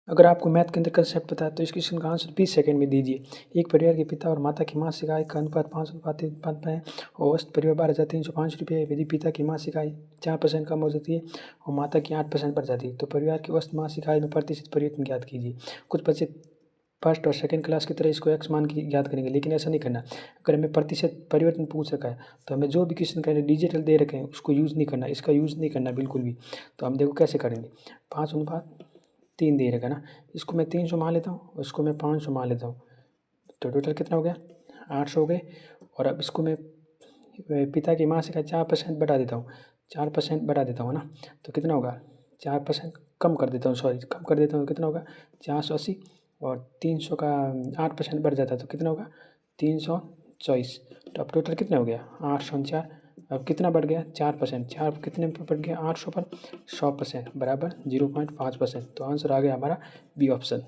अगर आपको मैथ के अंदर कंसेप्ट पता है तो इस क्वेश्चन का आंसर 20 सेकंड में दीजिए। एक परिवार के पिता और माता की मासिक आय का अनुपात 5:3 है और औसत परिवार 12,305 रुपये है। यदि पिता की मासिक आय 4% कम हो जाती है और माता की 8% बढ़ जाती है तो परिवार की औसत मासिक आय में प्रतिशत परिवर्तन ज्ञात कीजिए। कुछ बच्चे फर्स्ट और सेकंड क्लास की तरह इसको एक्स मान के ज्ञात करेंगे, लेकिन ऐसा नहीं करना। अगर हमें प्रतिशत परिवर्तन पूछ रखा है तो हमें जो भी क्वेश्चन का डिजिटल दे रखे हैं उसको यूज़ नहीं करना, इसका यूज़ नहीं करना बिल्कुल भी। तो हम देखो कैसे करेंगे। 5:3 दे रखा है ना, इसको मैं 300 मान लेता हूँ और इसको मैं 500 मान लेता हूँ। तो टोटल कितना हो गया, 800 हो गए। और अब इसको मैं पिता की मासिक आय 4% बढ़ा देता हूँ, 4% बढ़ा देता हूँ ना, तो कितना होगा 4% कम कर देता हूँ, सॉरी कम कर देता हूँ, कितना होगा 480। और 300 का 8% बढ़ जाता है तो कितना होगा 324। तो अब टोटल कितना हो गया 849। अब कितना बढ़ गया 4%, 4 कितने पर बढ़ गया 800 पर 100% बराबर 0.5%। तो आंसर आ गया हमारा बी ऑप्शन।